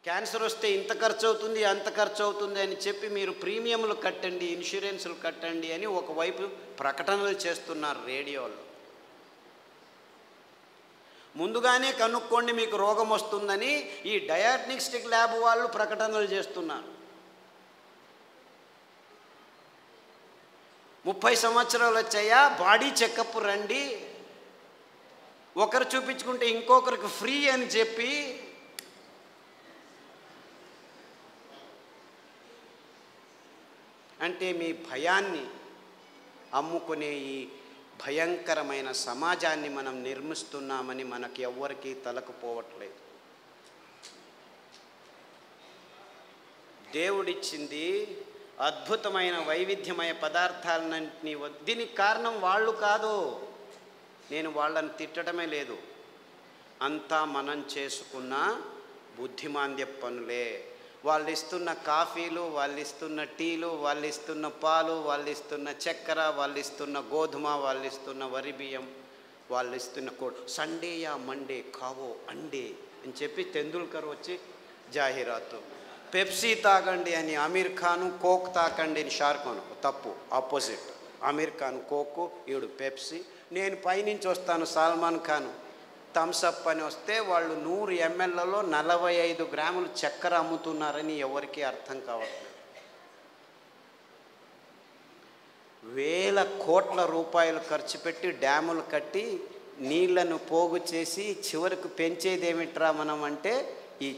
Cancer వస్తే ఇంత ఖర్చు అవుతుంది, అంత ఖర్చు అవుతుంది అని చెప్పి మీరు ప్రీమియంలు కట్టండి, ఇన్సూరెన్సులు కట్టండి అని ఒకవైపు ప్రకటనలు చేస్తున్నారు రేడియోలో. ముందుగానే కనుక్కోండి మీకు రోగం వస్తుందని ఈ డయాగ్నోస్టిక్ ల్యాబ్ వాళ్ళు ప్రకటనలు చేస్తున్నారు. 30 సంవత్సరాలు వచ్చాయా, బాడీ చెకప్ రండి, ఒకరు చూపించుకుంటే ఇంకొకరికి ఫ్రీ అని చెప్పి అంటే మీ భయాన్ని అమ్ముకునే ఈ భయంకరమైన సమాజాన్ని మనం నిర్మిస్తున్నామని మనకి ఎవ్వరికీ తలకపోవట్లేదు. దేవుడిచ్చింది అద్భుతమైన వైవిధ్యమయ పదార్థాలన్నింటినీ, దీనికి కారణం వాళ్ళు కాదు, నేను వాళ్ళని తిట్టడమే లేదు, అంతా మనం చేసుకున్న బుద్ధిమాంద్య పనులే. వాళ్ళు ఇస్తున్న కాఫీలు, వాళ్ళు ఇస్తున్న టీలు, వాళ్ళు ఇస్తున్న పాలు, వాళ్ళు ఇస్తున్న చక్కెర, వాళ్ళు ఇస్తున్న గోధుమ, వాళ్ళు ఇస్తున్న వరి బియ్యం, వాళ్ళు ఇస్తున్న సండే యా మండే కావో అండే అని చెప్పి తెందుల్కర్ వచ్చి జాహీరాతు, పెప్సీ తాగండి అని అమీర్ ఖాను, కోక్ తాకండి అని షారుఖ్ ఖాన్. తప్పు, ఆపోజిట్. అమీర్ ఖాన్ కోకు, ఈడు పెప్సీ. నేను పైనుంచి వస్తాను సల్మాన్ ఖాన్ థమ్సప్ అని వస్తే వాళ్ళు 100 mlలో 45 గ్రాములు చక్కెర అమ్ముతున్నారని ఎవరికీ అర్థం కావట్లేదు. వేల కోట్ల రూపాయలు ఖర్చు పెట్టి డ్యాములు కట్టి నీళ్లను పోగు చేసి చివరకు పెంచేదేమిట్రా మనం అంటే ఈ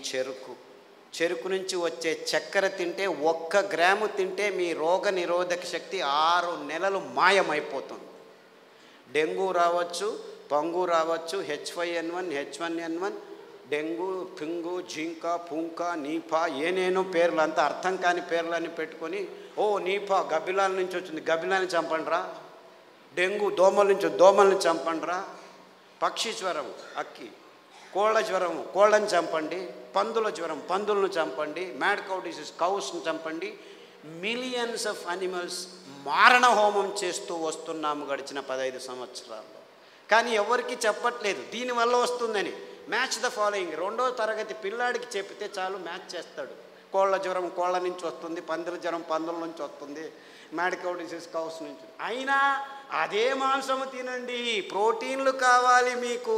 చెరుకు నుంచి వచ్చే చక్కెర తింటే 1 గ్రాము తింటే మీ రోగ నిరోధక శక్తి 6 నెలలు మాయమైపోతుంది. డెంగ్యూ రావచ్చు, పంగు రావచ్చు, H5N1, H1N1, డెంగ్యూ, పింగు, జింక, పుంక, నీపా, ఏనేనో పేర్లు, అంతా అర్థం కాని పేర్లని పెట్టుకొని, ఓ నీపా గబ్బిలాల నుంచి వచ్చింది, గబ్బిలాన్ని చంపండిరా, డెంగ్యూ దోమల్ని చంపండిరా, పక్షి జ్వరం అక్కి, కోళ్ళ జ్వరం కోళ్ళని చంపండి, పందుల జ్వరం పందులను చంపండి, మ్యాడ్ కౌ డిసీజ్ కౌస్ని చంపండి. మిలియన్స్ ఆఫ్ అనిమల్స్ మారణ హోమం చేస్తూ వస్తున్నాము గడిచిన 15 సంవత్సరాల్లో. కానీ ఎవరికి చెప్పట్లేదు దీనివల్ల వస్తుందని. మ్యాచ్ ద ఫాలోయింగ్, 2వ తరగతి పిల్లాడికి చెప్తే చాలు మ్యాచ్ చేస్తాడు. కోళ్ళ జ్వరం కోళ్ళ నుంచి వస్తుంది, పందుల జ్వరం పందుల నుంచి వస్తుంది, మ్యాడ్ కౌ డిసీజ్ కౌస్ నుంచి. అయినా అదే మాంసము తినండి, ప్రోటీన్లు కావాలి మీకు.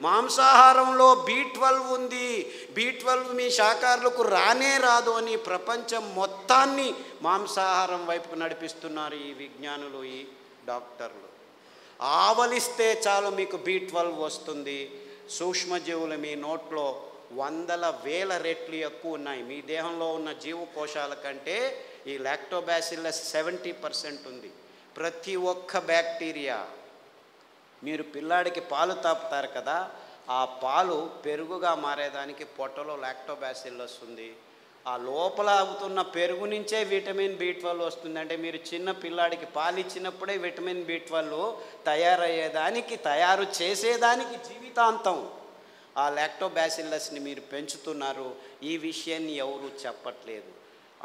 మాంసాహారంలో B12 ఉంది, B12 మీ శాకాహారులకు రానే రాదు అని ప్రపంచం మొత్తాన్ని మాంసాహారం వైపు నడిపిస్తున్నారు ఈ విజ్ఞానులు, ఈ డాక్టర్లు. ఆవలిస్తే చాలు మీకు B12 వస్తుంది. సూక్ష్మజీవులు మీ నోట్లో 100,000 రెట్లు ఎక్కువ ఉన్నాయి. మీ దేహంలో ఉన్న జీవకోశాల కంటే ఈ లాక్టోబాసిల్లస్ 70% ఉంది. ప్రతి ఒక్క బ్యాక్టీరియా, మీరు పిల్లాడికి పాలు తాపుతారు కదా, ఆ పాలు పెరుగుగా మారేదానికి పొట్టలో లాక్టోబాసిల్లస్ ఉంది. ఆ లోపల అవుతున్న పెరుగు నుంచే విటమిన్ B12 వస్తుంది. అంటే మీరు చిన్న పిల్లాడికి పాలు ఇచ్చినప్పుడే విటమిన్ B12 తయారు చేసేదానికి జీవితాంతం ఆ లాక్టోబాసిల్లస్ని మీరు పెంచుతున్నారు. ఈ విషయాన్ని ఎవరు చెప్పట్లేదు.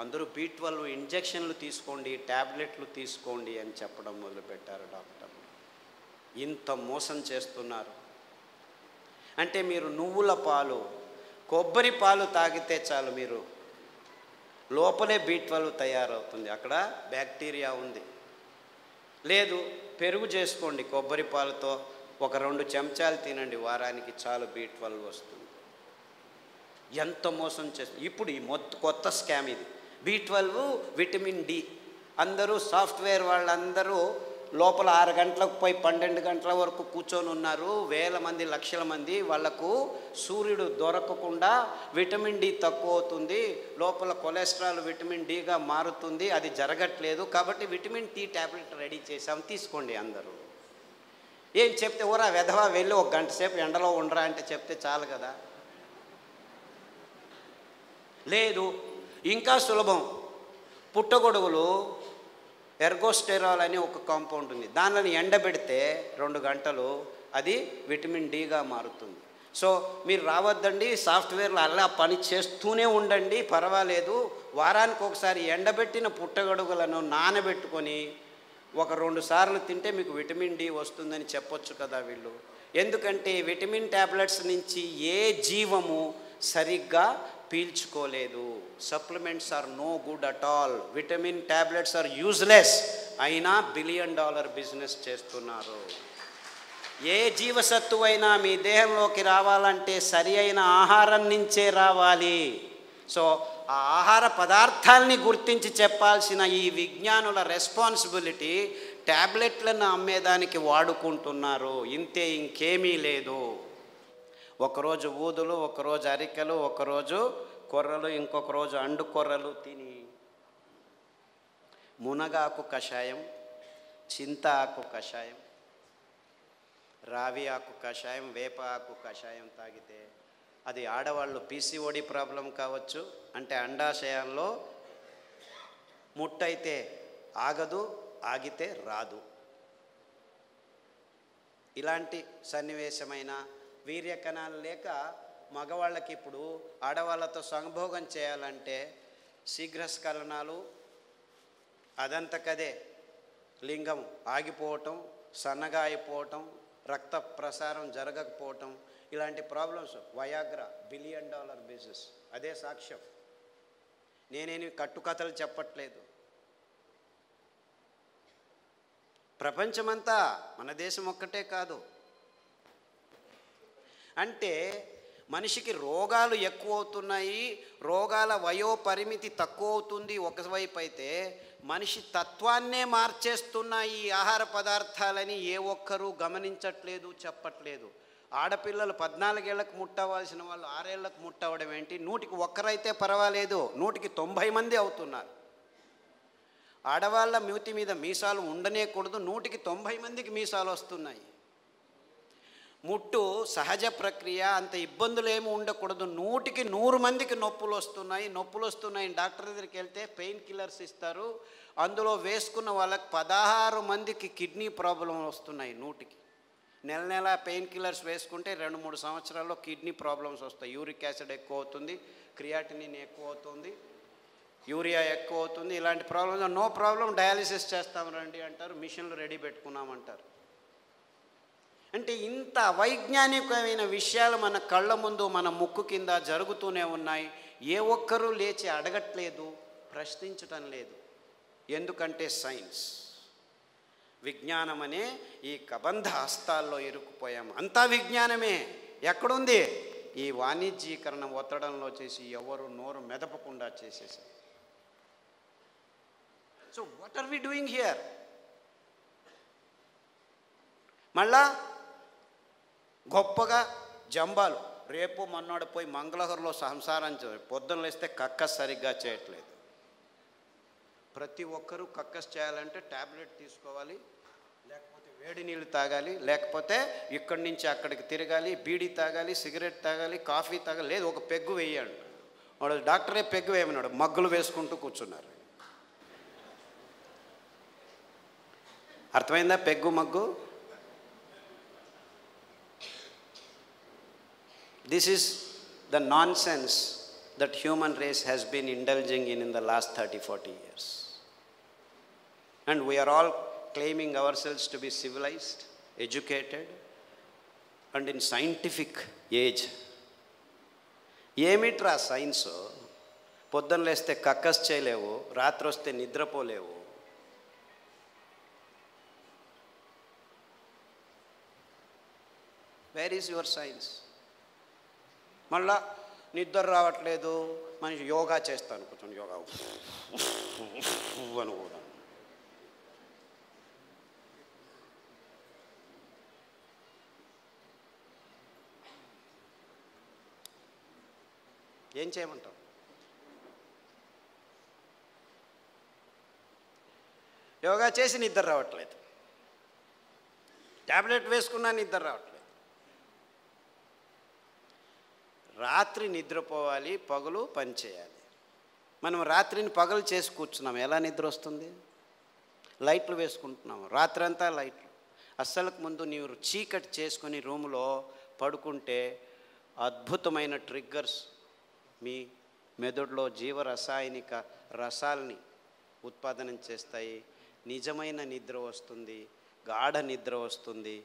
అందరూ B12 ఇంజెక్షన్లు తీసుకోండి, ట్యాబ్లెట్లు తీసుకోండి అని చెప్పడం మొదలుపెట్టారు డాక్టర్లు. ఇంత మోసం చేస్తున్నారు. అంటే మీరు నువ్వుల పాలు, కొబ్బరి పాలు తాగితే చాలు మీరు లోపలే B12 తయారవుతుంది, అక్కడ బ్యాక్టీరియా ఉంది. లేదు పెరుగు చేసుకోండి, కొబ్బరి పాలతో ఒక 2 చెంచాలు తినండి వారానికి, చాలు B12 వస్తుంది. ఎంత మోసం చేస్తుంది. ఇప్పుడు ఈ కొత్త స్కామ్ ఇది. B12 విటమిన్ D, అందరూ సాఫ్ట్వేర్ వాళ్ళందరూ లోపల 6 గంటలకు పోయి 12 గంటల వరకు కూర్చొని ఉన్నారు. వేల మంది లక్షల మంది. వాళ్లకు సూర్యుడు దొరకకుండా విటమిన్ D తక్కువ అవుతుంది, లోపల కొలెస్ట్రాల్ విటమిన్ Dగా మారుతుంది, అది జరగట్లేదు. కాబట్టి విటమిన్ T ట్యాబ్లెట్ రెడీ చేసాం, తీసుకోండి అందరూ. ఏం చెప్తే ఓరా వెధవా వెళ్ళి 1 గంట సేపు ఎండలో ఉండరా అంటే చెప్తే చాలు కదా. లేదు ఇంకా సులభం, పుట్టగొడుగులు ఎర్గోస్టెరాల్ అని ఒక కాంపౌండ్ ఉంది, దానిని ఎండబెడితే 2 గంటలు అది విటమిన్ Dగా మారుతుంది. సో మీరు రావద్దండి, సాఫ్ట్వేర్లో అలా పని చేస్తూనే ఉండండి, పర్వాలేదు. వారానికి ఒకసారి ఎండబెట్టిన పుట్టగొడుగులను నానబెట్టుకొని 1-2 సార్లు తింటే మీకు విటమిన్ D వస్తుందని చెప్పొచ్చు కదా వీళ్ళు. ఎందుకంటే విటమిన్ ట్యాబ్లెట్స్ నుంచి ఏ జీవము సరిగ్గా పీల్చుకోలేదు. Supplements are no good at all. Vitamin tablets are useless. అయినా $1 బిలియన్ బిజినెస్ చేస్తున్నారు. ఏ జీవసత్తువైనా మీ దేహంలోకి రావాలంటే సరి అయిన ఆహారం నుంచే రావాలి. సో ఆ ఆహార పదార్థాలని గుర్తించి చెప్పాల్సిన ఈ విజ్ఞానుల రెస్పాన్సిబిలిటీ ట్యాబ్లెట్లను అమ్మేదానికి వాడుకుంటున్నారు. ఇంతే, ఇంకేమీ లేదు. ఒకరోజు ఊదులు, ఒకరోజు అరికెలు, ఒకరోజు కొర్రలు, ఇంకొక రోజు అండు కొర్రలు తిని మునగాకు కషాయం, చింత ఆకు కషాయం, రావి ఆకు కషాయం, వేప ఆకు కషాయం తాగితే అది ఆడవాళ్ళు పీసీఓడి ప్రాబ్లం కావచ్చు, అంటే అండాశయాల్లో ముట్టయితే ఆగదు, ఆగితే రాదు. ఇలాంటి సన్నివేశమైన వీర్యకణాలు లేక మగవాళ్ళకి ఇప్పుడు ఆడవాళ్ళతో సంభోగం చేయాలంటే శీఘ్రస్ఖలనాలు, అదంతకదే లింగం ఆగిపోవటం, సన్నగా అయిపోవటం, రక్త ప్రసారం జరగకపోవటం, ఇలాంటి ప్రాబ్లమ్స్. Viagra $1 billion business. అదే సాక్ష్యం. నేనేమి కట్టుకథలు చెప్పట్లేదు. ప్రపంచమంతా, మన దేశం ఒక్కటే కాదు. అంటే మనిషికి రోగాలు ఎక్కువ అవుతున్నాయి, రోగాల వయోపరిమితి తక్కువ అవుతుంది ఒకవైపు అయితే, మనిషి తత్వాన్నే మార్చేస్తున్నాయి ఈ ఆహార పదార్థాలని ఏ ఒక్కరూ గమనించట్లేదు, చెప్పట్లేదు. ఆడపిల్లలు 14 ఏళ్లకు ముట్టవలసిన వాళ్ళు 6 ఏళ్లకు ముట్టవడం ఏంటి? 100కి 1 అయితే పర్వాలేదు, 100కి 90 మంది అవుతున్నారు. ఆడవాళ్ళ మూతి మీద మీసాలు ఉండనేకూడదు, 100కి 90 మందికి మీసాలు వస్తున్నాయి. ముట్టు సహజ ప్రక్రియ, అంత ఇబ్బందులు ఏమి ఉండకూడదు, 100కి 100 మందికి నొప్పులు వస్తున్నాయి. డాక్టర్ దగ్గరికి వెళ్తే పెయిన్ కిల్లర్స్ ఇస్తారు, అందులో వేసుకున్న వాళ్ళకి 16 మందికి కిడ్నీ ప్రాబ్లం వస్తున్నాయి. 100కి నెల పెయిన్ కిల్లర్స్ వేసుకుంటే 2-3 సంవత్సరాల్లో కిడ్నీ ప్రాబ్లమ్స్ వస్తాయి. యూరిక్ యాసిడ్ ఎక్కువ అవుతుంది, క్రియాటినిన్ ఎక్కువ అవుతుంది, యూరియా ఎక్కువ అవుతుంది. ఇలాంటి ప్రాబ్లమ్స్ నో ప్రాబ్లం, డయాలిసిస్ చేస్తాం రండి అంటారు, మిషన్లు రెడీ పెట్టుకున్నామంటారు. అంటే ఇంత వైజ్ఞానికమైన విషయాలు మన కళ్ళ ముందు, మన ముక్కు కింద జరుగుతూనే ఉన్నాయి. ఏ ఒక్కరూ లేచి అడగట్లేదు, ప్రశ్నించటం లేదు. ఎందుకంటే సైన్స్, విజ్ఞానం అనే ఈ కబంధ హస్తాల్లో ఇరుక్కుపోయాము. అంతా విజ్ఞానమే. ఎక్కడుంది? ఈ వాణిజ్యీకరణ ఒత్తడంలో చేసి ఎవరు నోరు మెదపకుండా చేసేసారు. So what are we doing here? మళ్ళా గొప్పగా జంబాలు, రేపు మొన్నడు పోయి మంగళహరిలో సంసారం పొద్దున్న లేస్తే కక్కస్ సరిగ్గా చేయట్లేదు. ప్రతి ఒక్కరూ కక్కస్ చేయాలంటే ట్యాబ్లెట్ తీసుకోవాలి, లేకపోతే వేడి నీళ్ళు తాగాలి, లేకపోతే ఇక్కడి నుంచి అక్కడికి తిరగాలి, బీడీ తాగాలి, సిగరెట్ తాగాలి, కాఫీ తాగాలి, లేదు ఒక పెగ్గు వేయండి. వాడు డాక్టరే పెగ్గు వేయమన్నాడు, మగ్గులు వేసుకుంటూ కూర్చున్నారు. అర్థమైందా peg mug? This is the nonsense that human race has been indulging in the last 30-40 years. And we are all claiming ourselves to be civilized, educated, and in scientific age. ఏమిట్రా science? పొద్దున్న లేస్తే కక్కస్ చేయలేవు, రాత్రి వస్తే నిద్రపోలేవు. Where is your science? మళ్ళా నిద్ర రావట్లేదు, మనిషి యోగా చేస్తాను, కూర్చొని యోగా అని కూడా. ఏం చేయమంటావు? యోగా చేసి నిద్ర రావట్లేదు, ట్యాబ్లెట్ వేసుకున్నా నిద్ర రావట్లేదు. రాత్రి నిద్రపోవాలి, పగలు పని చేయాలి. మనం రాత్రిని పగలు చేసి కూర్చున్నాం, ఎలా నిద్ర వస్తుంది? లైట్లు వేసుకుంటున్నాము, రాత్రంతా లైట్లు. అస్సలకు ముందు నీవు చీకటి చేసుకొని రూములో పడుకుంటే అద్భుతమైన ట్రిగ్గర్స్ మీ మెదడులో జీవరసాయనిక రసాల్ని ఉత్పాదనం చేస్తాయి. నిజమైన నిద్ర వస్తుంది, గాఢ నిద్ర వస్తుంది.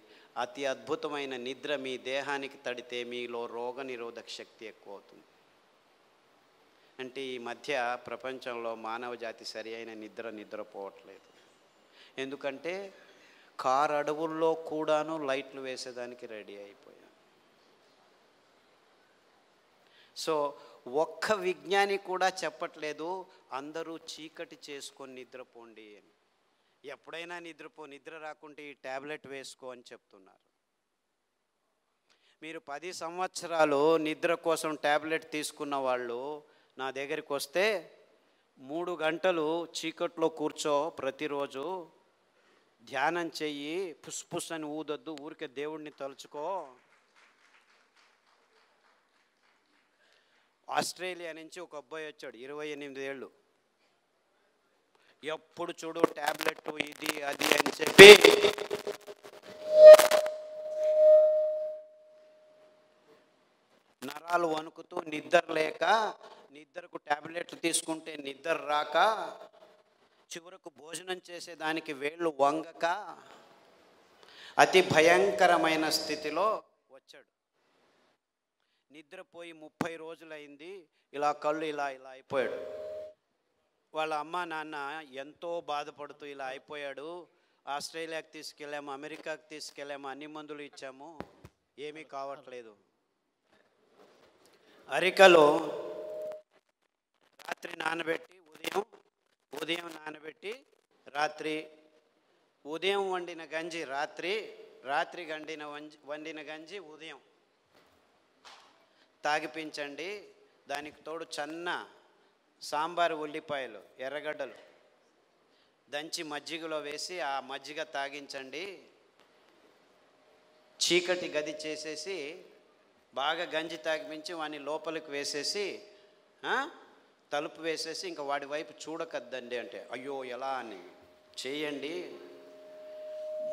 అతి అద్భుతమైన నిద్ర మీ దేహానికి తడితే మీలో రోగ నిరోధక శక్తి ఎక్కువ అవుతుంది. అంటే ఈ మధ్య ప్రపంచంలో మానవ జాతి సరి అయిన నిద్రపోవట్లేదు. ఎందుకంటే కారు అడవుల్లో కూడాను లైట్లు వేసేదానికి రెడీ అయిపోయాం. సో ఒక్క విజ్ఞాని కూడా చెప్పట్లేదు అందరూ చీకటి చేసుకొని నిద్రపోండి అని. ఎప్పుడైనా నిద్ర రాకుంటే ఈ ట్యాబ్లెట్ వేసుకో అని చెప్తున్నారు. మీరు 10 సంవత్సరాలు నిద్ర కోసం ట్యాబ్లెట్ తీసుకున్న వాళ్ళు నా దగ్గరికి వస్తే 3 గంటలు చీకట్లో కూర్చో, ప్రతిరోజు ధ్యానం చెయ్యి, పుస్ అని ఊదొద్దు, ఊరికే దేవుడిని తలుచుకో. ఆస్ట్రేలియా నుంచి ఒక అబ్బాయి వచ్చాడు, 28 ఏళ్ళు. ఎప్పుడు చూడు ట్యాబ్లెట్ ఇది అది అని చెప్పి నరాలు వణుకుతూ నిద్ర లేక, నిద్రకు ట్యాబ్లెట్లు తీసుకుంటే నిద్ర రాక, చివరకు భోజనం చేసేదానికి వేళ్ళు వంగక అతి భయంకరమైన స్థితిలో వచ్చాడు. నిద్రపోయి 30 రోజులైంది. ఇలా కళ్ళు ఇలా అయిపోయాడు. వాళ్ళ అమ్మ నాన్న ఎంతో బాధపడుతూ ఇలా అయిపోయాడు, ఆస్ట్రేలియాకి తీసుకెళ్ళాము, అమెరికాకి తీసుకెళ్ళాము, అన్ని మందులు ఇచ్చాము, ఏమీ కావట్లేదు. అరికలో రాత్రి నానబెట్టి ఉదయం నానబెట్టి రాత్రి, ఉదయం వండిన గంజి రాత్రి వండిన గంజి ఉదయం తాగిపించండి. దానికి తోడు చన్న సాంబారు ఉల్లిపాయలు, ఎర్రగడ్డలు దంచి మజ్జిగలో వేసి ఆ మజ్జిగ తాగించండి. చీకటి గది చేసేసి బాగా గంజి తాగిపించి వాడిని లోపలికి వేసేసి తలుపు వేసేసి ఇంకా వాడి వైపు చూడకద్దండి అంటే, అయ్యో ఎలా అని చేయండి,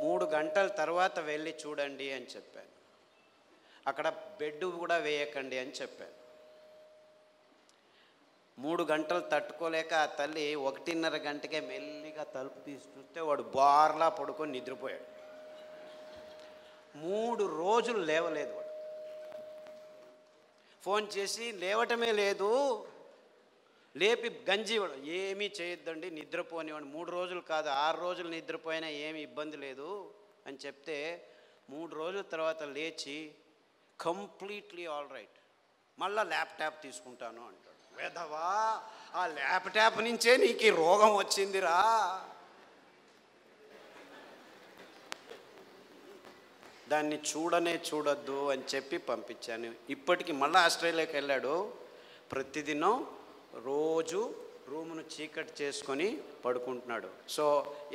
3 గంటల తర్వాత వెళ్ళి చూడండి అని చెప్పాను. అక్కడ బెడ్ కూడా వేయకండి అని చెప్పాను. 3 గంటలు తట్టుకోలేక ఆ తల్లి 1:30 గంటకే మెల్లిగా తలుపు తీసి చూస్తే వాడు బార్లా పడుకొని నిద్రపోయాడు. 3 రోజులు లేవలేదు వాడు. ఫోన్ చేసి లేవటమే లేదు, లేపి గంజి ఏమీ చేయొద్దండి, నిద్రపోనివాడు. 3 రోజులు కాదు 6 రోజులు నిద్రపోయినా ఏమీ ఇబ్బంది లేదు అని చెప్తే 3 రోజుల తర్వాత లేచి కంప్లీట్లీ ఆల్ రైట్, మళ్ళీ ల్యాప్టాప్ తీసుకుంటాను అంటాడు. వేదవా, ఆ ల్యాప్టాప్ నుంచే నీకు ఈ రోగం వచ్చిందిరా. దాన్ని చూడొద్దు అని చెప్పి పంపించాను. ఇప్పటికి మళ్ళీ ఆస్ట్రేలియాకి వెళ్ళాడు. ప్రతిదినం రోజు రూమును చీకటి చేసుకొని పడుకుంటున్నాడు. సో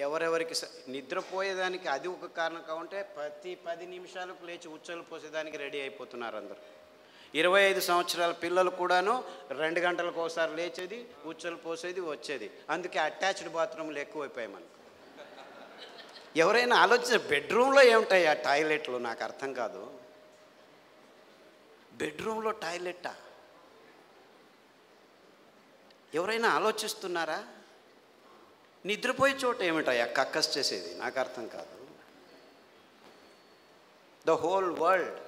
ఎవరెవరికి నిద్రపోయేదానికి అది ఒక కారణం కావంటే ప్రతి 10 నిమిషాలకు లేచి ఉచ్చలు పోసేదానికి రెడీ అయిపోతున్నారు అందరూ. 25 సంవత్సరాల పిల్లలు కూడాను 2 గంటలకు ఒకసారి లేచేది, ఉచ్చలు పోసేది, వచ్చేది. అందుకే అటాచ్డ్ బాత్రూమ్లు ఎక్కువైపోయాయి మనకు. ఎవరైనా ఆలోచించే బెడ్రూమ్లో ఏముంటాయి ఆ టాయిలెట్లు? నాకు అర్థం కాదు. బెడ్రూమ్లో టాయిలెట్టా? ఎవరైనా ఆలోచిస్తున్నారా? నిద్రపోయే చోట ఏమిటాయా కక్కస్ చేసేది? నాకు అర్థం కాదు. The whole world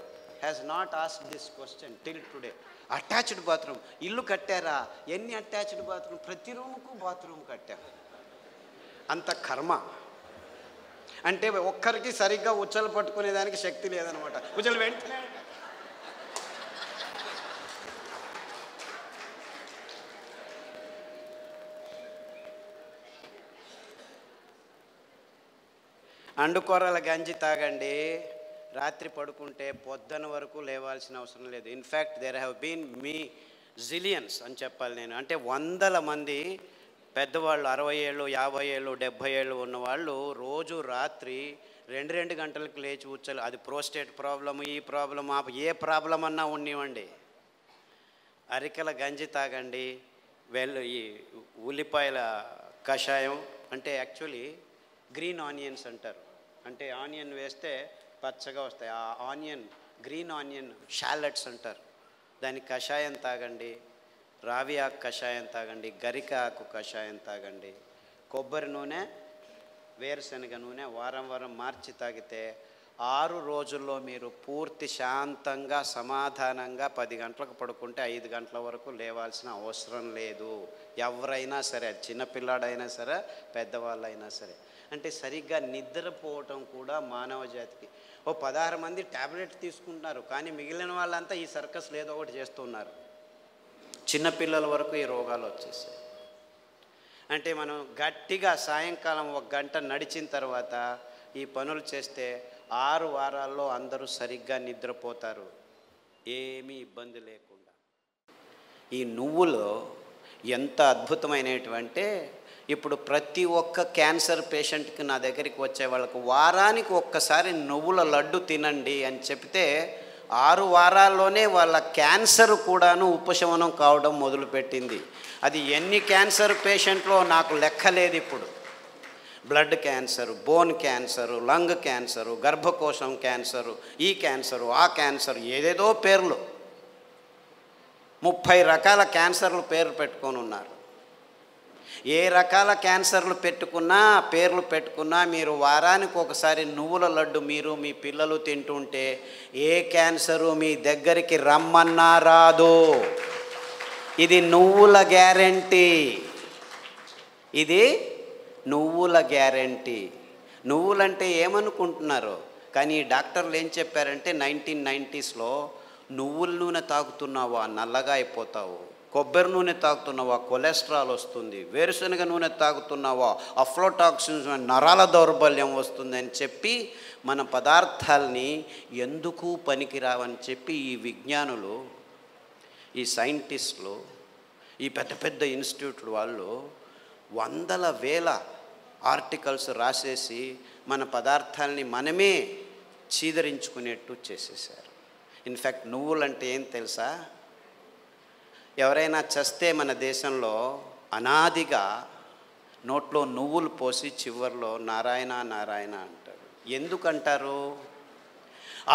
has not asked this question till today. Attached bathroom ఇల్లు కట్టారా? ఎన్ని అటాచ్డ్ బాత్రూమ్? ప్రతి రూముకు బాత్రూమ్ కట్టారు. అంత కర్మ. అంటే ఒక్కరికి సరిగ్గా ఉచ్చలు పట్టుకునేదానికి శక్తి లేదనమాట. ఉచ్చలు వెంటనే అండుకొర్రల గంజి తాగండి, రాత్రి పడుకుంటే పొద్దున వరకు లేవాల్సిన అవసరం లేదు. In fact there have been zillions అని చెప్పాలి నేను. అంటే 100 మంది పెద్దవాళ్ళు 60 ఏళ్ళు 50 ఏళ్ళు 70 ఏళ్ళు ఉన్నవాళ్ళు రోజు రాత్రి 2 గంటలకు లేచి ఉచ్చలు, అది ప్రోస్టేట్ ప్రాబ్లము, ఈ ప్రాబ్లమ్, ఏ ప్రాబ్లం అన్నా ఉన్నివ్వండి, అరికెల గంజి తాగండి. ఈ ఉల్లిపాయల కషాయం అంటే యాక్చువల్లీ గ్రీన్ ఆనియన్స్ అంటారు. అంటే ఆనియన్ వేస్తే పచ్చగా వస్తాయి. ఆ ఆనియన్, గ్రీన్ ఆనియన్ షాలెట్స్ అంటారు. దానికి కషాయం తాగండి, రావి ఆకు కషాయం తాగండి, గరిక ఆకు కషాయం తాగండి. కొబ్బరి నూనె, వేరుశనగ నూనె వారం మార్చి తాగితే 6 రోజుల్లో మీరు పూర్తి శాంతంగా సమాధానంగా 10 గంటలకు పడుకుంటే 5 గంటల వరకు లేవాల్సిన అవసరం లేదు. ఎవరైనా సరే, చిన్నపిల్లాడైనా సరే, పెద్దవాళ్ళైనా సరే. అంటే సరిగ్గా నిద్రపోవటం కూడా మానవ జాతికి. 16 మంది ట్యాబ్లెట్ తీసుకుంటున్నారు, కానీ మిగిలిన వాళ్ళంతా ఈ సర్కస్లు ఏదో ఒకటి చేస్తున్నారు. చిన్నపిల్లల వరకు ఈ రోగాలు వచ్చేసాయి. అంటే మనం గట్టిగా సాయంకాలం 1 గంట నడిచిన తర్వాత ఈ పనులు చేస్తే 6 వారాల్లో అందరూ సరిగ్గా నిద్రపోతారు, ఏమీ ఇబ్బంది లేకుండా. ఈ నువ్వులు ఎంత అద్భుతమైనటువంటి, ఇప్పుడు ప్రతి ఒక్క క్యాన్సర్ పేషెంట్కి నా దగ్గరికి వచ్చే వాళ్ళకు వారానికి ఒక్కసారి నువ్వుల లడ్డు తినండి అని చెప్తే 6 వారాల్లోనే వాళ్ళ క్యాన్సర్ కూడాను ఉపశమనం కావడం మొదలుపెట్టింది. అది ఎన్ని క్యాన్సర్ పేషెంట్లో నాకు లెక్కలేదు. ఇప్పుడు blood cancer, bone cancer, lung cancer, గర్భకోశం క్యాన్సరు, ఈ క్యాన్సరు, ఆ క్యాన్సరు, ఏదేదో పేర్లు, 30 రకాల క్యాన్సర్లు పేర్లు పెట్టుకొని ఉన్నారు. ఏ రకాల క్యాన్సర్లు పెట్టుకున్నా, పేర్లు పెట్టుకున్నా, మీరు వారానికి ఒకసారి నువ్వుల లడ్డు మీరు మీ పిల్లలు తింటుంటే ఏ క్యాన్సరు మీ దగ్గరికి రమ్మన్నా రాదు. ఇది నువ్వుల గ్యారెంటీ. ఇది నువ్వుల గ్యారెంటీ. నువ్వులంటే ఏమనుకుంటున్నారు? కానీ డాక్టర్లు ఏం చెప్పారంటే 1990స్లో నువ్వుల నూనె తాగుతున్నావా నల్లగా అయిపోతావు, కొబ్బరి నూనె తాగుతున్నావా కొలెస్ట్రాల్ వస్తుంది, వేరుశనగ నూనె తాగుతున్నావా అఫ్లోటాక్సిన్స్ నరాల దౌర్బల్యం వస్తుంది అని చెప్పి మన పదార్థాలని ఎందుకు పనికిరావని చెప్పి ఈ విజ్ఞానులు, ఈ సైంటిస్టులు, ఈ పెద్ద పెద్ద ఇన్స్టిట్యూట్లు వాళ్ళు వందల వేల ఆర్టికల్స్ రాసేసి మన పదార్థాలని మనమే చీదరించుకునేట్టు చేసేసారు. ఇన్ఫ్యాక్ట్ నువ్వులంటే ఏం తెలుసా? ఎవరైనా చస్తే మన దేశంలో అనాదిగా నోట్లో నువ్వులు పోసి చివర్లో నారాయణ నారాయణ అంటారు. ఎందుకంటారు?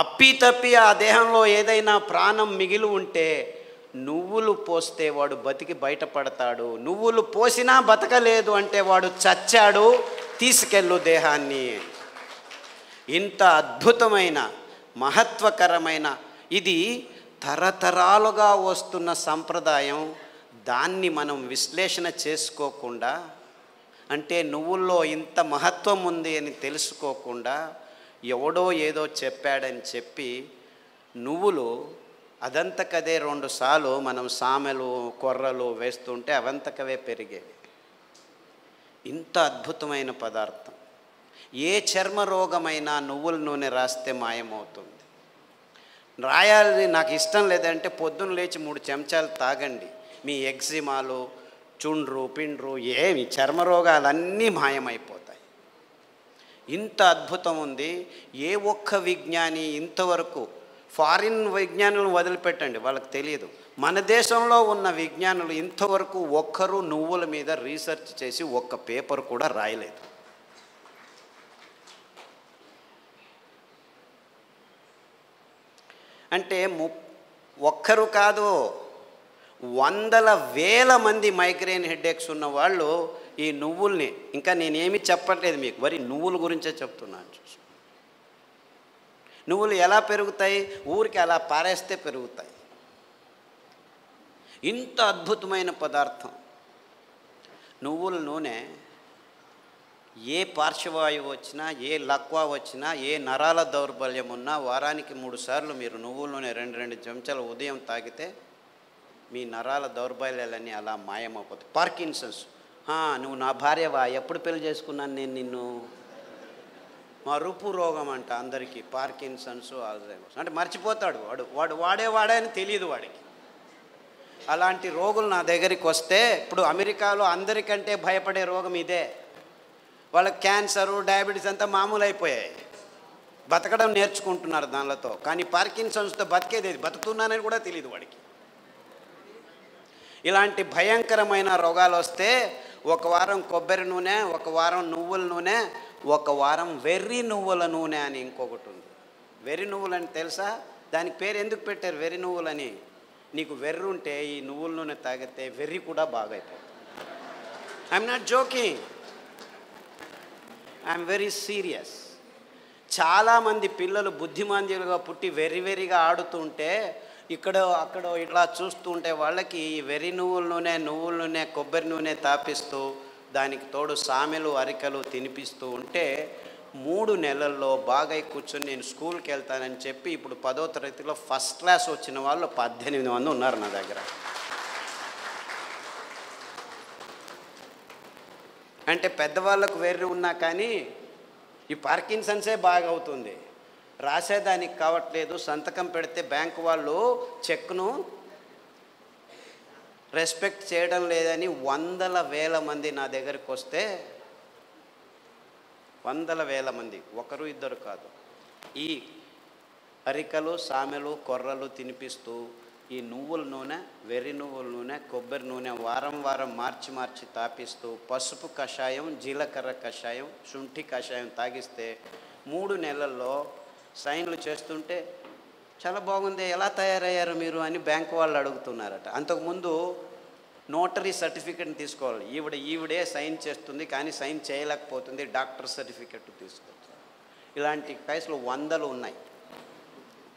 అప్పి ఆ దేహంలో ఏదైనా ప్రాణం మిగిలి ఉంటే నువ్వులు పోస్తే వాడు బతికి బయటపడతాడు, నువ్వులు పోసినా బతకలేదు అంటే వాడు చచ్చాడు, తీసుకెళ్ళు దేహాన్ని. ఇంత అద్భుతమైన మహత్వకరమైన ఇది తరతరాలుగా వస్తున్న సంప్రదాయం. దాన్ని మనం విశ్లేషణ చేసుకోకుండా, అంటే నువ్వుల్లో ఇంత మహత్వం ఉంది అని తెలుసుకోకుండా ఎవడో ఏదో చెప్పాడని చెప్పి నువ్వులు అదంతకదే 2 సార్లు మనం సామెలు కొర్రలు వేస్తుంటే అవంతకవే పెరిగేవి. ఇంత అద్భుతమైన పదార్థం. ఏ చర్మ రోగమైనా నువ్వుల నూనె రాస్తే మాయమవుతుంది. రాయాలి నాకు ఇష్టం లేదంటే పొద్దున్న లేచి 3 చెంచాలు తాగండి, మీ ఎగ్జిమాలు, చుండ్రు పిండ్రు ఏమి చర్మ రోగాలన్నీ మాయమైపోతాయి. ఇంత అద్భుతం ఉంది. ఏ ఒక్క విజ్ఞాని ఇంతవరకు, ఫారిన్ విజ్ఞానులను వదిలిపెట్టండి, వాళ్ళకి తెలియదు, మన దేశంలో ఉన్న విజ్ఞానులు ఇంతవరకు ఒక్కరు నువ్వుల మీద రీసెర్చ్ చేసి ఒక్క పేపర్ కూడా రాయలేదు. అంటే ఒక్కరు కాదు, వందల వేల మంది మైగ్రేన్ హెడేక్స్ ఉన్న వాళ్ళు ఈ నువ్వుల్ని, ఇంకా నేనేమి చెప్పట్లేదు మీకు, మరి నువ్వుల గురించే చెప్తున్నాను. చూసి నువ్వులు ఎలా పెరుగుతాయి? ఊరికి అలా పారేస్తే పెరుగుతాయి. ఇంత అద్భుతమైన పదార్థం నువ్వుల నూనె. ఏ పార్శ్వవాయువు వచ్చినా, ఏ లక్వా వచ్చినా, ఏ నరాల దౌర్బల్యం ఉన్నా వారానికి 3 సార్లు మీరు నువ్వుల నూనె 2 చెంచాలు ఉదయం తాగితే మీ నరాల దౌర్బల్యాలన్నీ అలా మాయమైపోతాయి. పార్కిన్సన్స్, నువ్వు నా భార్యవా, ఎప్పుడు పెళ్లి చేసుకున్నాను నేను నిన్ను, మరుపు రోగం అంట అందరికీ, పార్కిన్సన్స్, ఆల్జైమర్స్. అంటే మర్చిపోతాడు వాడు వాడే అని తెలియదు వాడికి. అలాంటి రోగులు నా దగ్గరికి వస్తే, ఇప్పుడు అమెరికాలో అందరికంటే భయపడే రోగం ఇదే. వాళ్ళకి క్యాన్సరు, డయాబెటీస్ అంతా మామూలు అయిపోయాయి, బతకడం నేర్చుకుంటున్నారు దానిలతో. కానీ పార్కిన్సన్స్తో బతికేది, బతుకుతున్నానని కూడా తెలియదు వాడికి. ఇలాంటి భయంకరమైన రోగాలు వస్తే 1 వారం కొబ్బరి నూనె, 1 వారం నువ్వుల నూనె, 1 వారం వెర్రి నువ్వుల నూనె అని ఇంకొకటి ఉంది. వెర్రి నువ్వులని తెలుసా? దానికి పేరు ఎందుకు పెట్టారు వెర్రి నువ్వులని? నీకు వెర్రి ఉంటే ఈ నువ్వుల నూనె తాగితే వెర్రి కూడా బాగా అయిపోతుంది. I'm not joking, I'm very serious. చాలామంది పిల్లలు బుద్ధిమాంద్యులుగా పుట్టి వెర్రిగా ఆడుతుంటే అక్కడ ఇట్లా చూస్తూ ఉంటే వాళ్ళకి ఈ వెర్రి నువ్వుల నూనె కొబ్బరి నూనె తాపిస్తూ దానికి తోడు సామెలు అరికలు తినిపిస్తూ ఉంటే 3 నెలల్లో బాగా కూర్చొని నేను స్కూల్కి వెళ్తానని చెప్పి ఇప్పుడు 10వ తరగతిలో ఫస్ట్ క్లాస్ వచ్చిన వాళ్ళు 18 మంది ఉన్నారు నా దగ్గర. అంటే పెద్దవాళ్ళకు వెర్రి ఉన్నా కానీ ఈ పార్కిన్సన్సే బాగా అవుతుంది, రాసేదానికి కావట్లేదు. సంతకం పెడితే బ్యాంకు వాళ్ళు చెక్ను రెస్పెక్ట్ చేయడం లేదని 100,000 మంది నా దగ్గరికి వస్తే 100,000 మంది, ఒకరు ఇద్దరు కాదు, ఈ అరికలు సామెలు కొర్రలు తినిపిస్తూ ఈ నువ్వుల నూనె, వెర్రి నువ్వుల నూనె, కొబ్బరి నూనె వారం మార్చి తాపిస్తూ పసుపు కషాయం, జీలకర్ర కషాయం, శుంఠి కషాయం తాగిస్తే 3 నెలల్లో సైన్లు చేస్తుంటే చాలా బాగుంది, ఎలా తయారయ్యారు మీరు అని బ్యాంకు వాళ్ళు అడుగుతున్నారట. అంతకుముందు నోటరీ సర్టిఫికెట్ని తీసుకోవాలి, ఈవిడే సైన్ చేస్తుంది కానీ సైన్ చేయలేకపోతుంది, డాక్టర్ సర్టిఫికెట్ తీసుకోవచ్చు. ఇలాంటి కేసులు 100 ఉన్నాయి.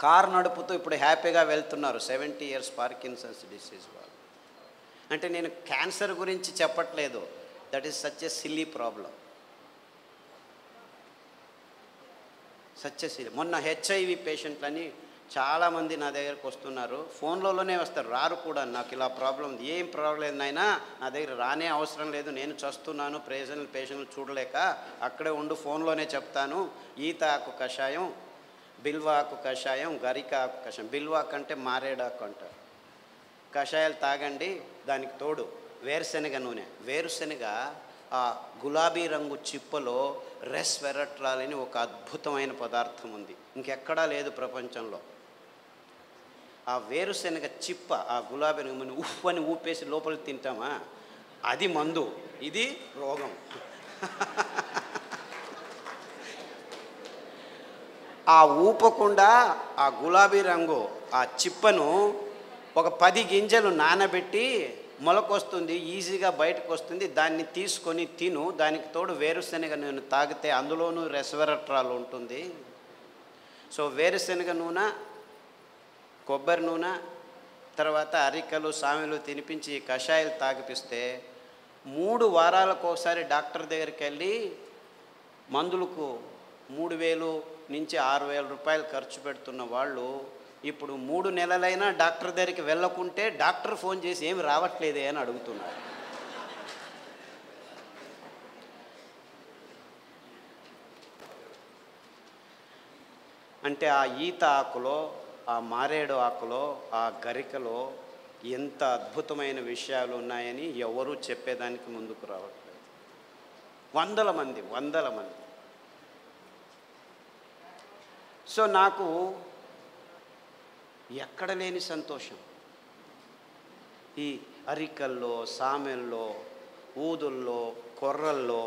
కారు నడుపుతూ ఇప్పుడు హ్యాపీగా వెళ్తున్నారు 70 years పార్కిన్సన్స్ డిసీజ్ వాళ్ళు. అంటే నేను క్యాన్సర్ గురించి చెప్పట్లేదు, that is such a silly problem, such a silly. మొన్న హెచ్ఐవి పేషెంట్లని చాలామంది నా దగ్గరకు వస్తున్నారు, ఫోన్లలోనే వస్తారు, రారు కూడా. నాకు ఇలా ప్రాబ్లం ఉంది, ఏం ప్రాబ్లం లేదు నాయనా, నా దగ్గర రానే అవసరం లేదు, నేను చస్తున్నాను, పేషెంట్లు చూడలేక అక్కడే ఉండు, ఫోన్లోనే చెప్తాను. ఈత ఆకు కషాయం, బిల్వాకు కషాయం, గరిక ఆకు కషాయం, బిల్వాకు అంటే మారేడాకు అంటారు, కషాయాలు తాగండి. దానికి తోడు వేరుశనగ నూనె, వేరుశనగ ఆ గులాబీ రంగు చిప్పలో రెస్వెరట్రాల్ అని ఒక అద్భుతమైన పదార్థం ఉంది, ఇంకెక్కడా లేదు ప్రపంచంలో. ఆ వేరుశనగ చిప్ప, ఆ గులాబీ రంగు ఉఫ్ అని ఊపేసి లోపలికి తింటామా, అది మందు, ఇది రోగం. ఆ ఊపకుండా ఆ గులాబీ రంగు ఆ చిప్పను ఒక 10 గింజలు నానబెట్టి మొలకొస్తుంది, ఈజీగా బయటకు వస్తుంది, దాన్ని తీసుకొని తిను. దానికి తోడు వేరుశనగ నూనె తాగితే అందులోనూ రెస్వెరట్రాల్ ఉంటుంది. సో వేరుశనగ నూనె, కొబ్బరి నూనె, తర్వాత అరికలు సామెలు తినిపించి కషాయాలు తాగిపిస్తే 3 వారాలకు ఒకసారి డాక్టర్ దగ్గరికి వెళ్ళి మందులకు 3,000 నుంచి 6,000 రూపాయలు ఖర్చు పెడుతున్న వాళ్ళు ఇప్పుడు 3 నెలలైనా డాక్టర్ దగ్గరికి వెళ్ళకుంటే డాక్టర్ ఫోన్ చేసి ఏమి రావట్లేదే అని అడుగుతున్నారు. అంటే ఆ ఈత ఆకులో, ఆ మారేడు ఆకులో, ఆ గరికలో ఎంత అద్భుతమైన విషయాలు ఉన్నాయని ఎవరూ చెప్పేదానికి ముందుకు రావట్లేదు. 100 మంది. సో నాకు ఎక్కడ లేని సంతోషం, ఈ అరికల్లో, సామెల్లో, ఊదుల్లో, కొర్రల్లో.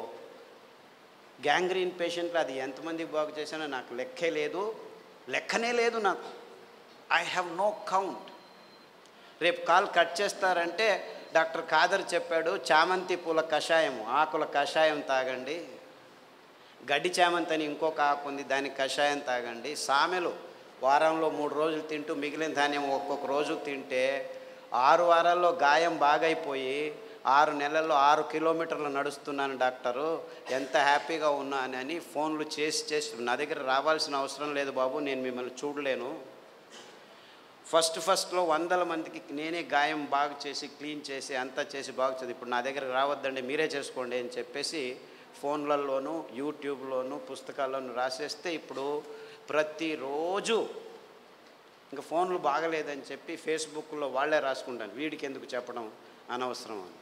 గ్యాంగ్రీన్ పేషెంట్లు అది ఎంతమందికి బాగు చేశానో నాకు లెక్కనే లేదు నాకు. I have no count. రేపు కాల్ కట్ చేస్తారంటే డాక్టర్ ఖాదర్ చెప్పాడు, చామంతి పూల కషాయం, ఆకుల కషాయం తాగండి, గడ్డి చామంతి అని ఇంకొక ఆకు ఉంది, దానికి కషాయం తాగండి, సామెలు వారంలో 3 రోజులు తింటూ మిగిలిన ధాన్యం ఒక్కొక్క రోజు తింటే 6 వారాల్లో గాయం బాగైపోయి 6 నెలల్లో 6 కిలోమీటర్లు నడుస్తున్నాను డాక్టరు, ఎంత హ్యాపీగా ఉన్నానని ఫోన్లు చేసి నా దగ్గర రావాల్సిన అవసరం లేదు బాబు, నేను మిమ్మల్ని చూడలేను. ఫస్ట్లో 100 మందికి నేనే గాయం బాగు చేసి క్లీన్ చేసి అంతా చేసి బాగు చేసి ఇప్పుడు నా దగ్గర రావద్దండి మీరే చేసుకోండి అని చెప్పేసి ఫోన్లలోనూ యూట్యూబ్లోనూ పుస్తకాల్లోనూ రాసేస్తే ఇప్పుడు ప్రతిరోజు ఇంకా ఫోన్లు బాగలేదని చెప్పి ఫేస్బుక్లో వాళ్ళే రాసుకుంటాను, వీడికి ఎందుకు చెప్పడం అనవసరం అని.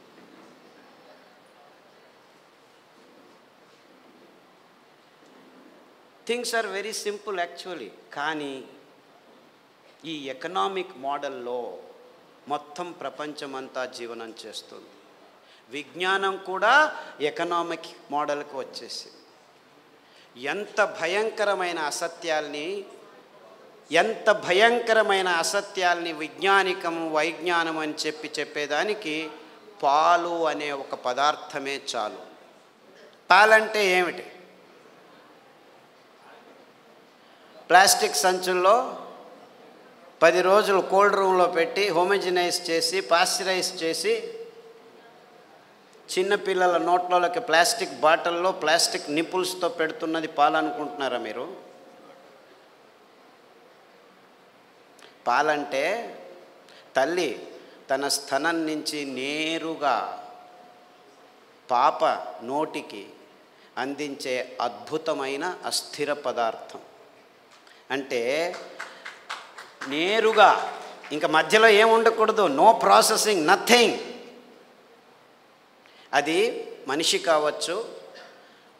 Things are very simple actually. కానీ ఈ ఎకనామిక్ మోడల్లో మొత్తం ప్రపంచమంతా జీవనం చేస్తుంది. విజ్ఞానం కూడా ఎకనామిక్ మోడల్కి వచ్చేసింది. ఎంత భయంకరమైన అసత్యాల్ని వైజ్ఞానం అని చెప్పేదానికి పాలు అనే ఒక పదార్థమే చాలు. పాలంటే ఏమిటి? ప్లాస్టిక్ సంచుల్లో 10 రోజులు కోల్డ్ రూమ్లో పెట్టి హోమోజినైజ్ చేసి పాశ్చరైజ్ చేసి చిన్నపిల్లల నోట్లోకి ప్లాస్టిక్ బాటిల్లో ప్లాస్టిక్ నిపుల్స్తో పెడుతున్నది పాలనుకుంటున్నారా మీరు? పాలంటే తల్లి తన స్తనం నుంచి నేరుగా పాప నోటికి అందించే అద్భుతమైన అస్థిర పదార్థం. అంటే నేరుగా, ఇంకా మధ్యలో ఏం ఉండకూడదు, నో ప్రాసెసింగ్, నథింగ్. అది మనిషి కావచ్చు,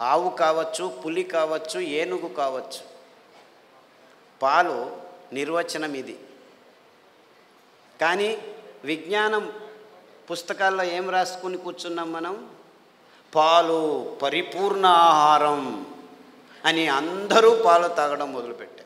ఆవు కావచ్చు, పులి కావచ్చు, ఏనుగు కావచ్చు. పాలు నిర్వచనం ఇది. కానీ విజ్ఞానం పుస్తకాల్లో ఏం రాసుకుని కూర్చున్నాం మనం? పాలు పరిపూర్ణ ఆహారం అని అందరూ పాలు తాగడం మొదలుపెట్టారు.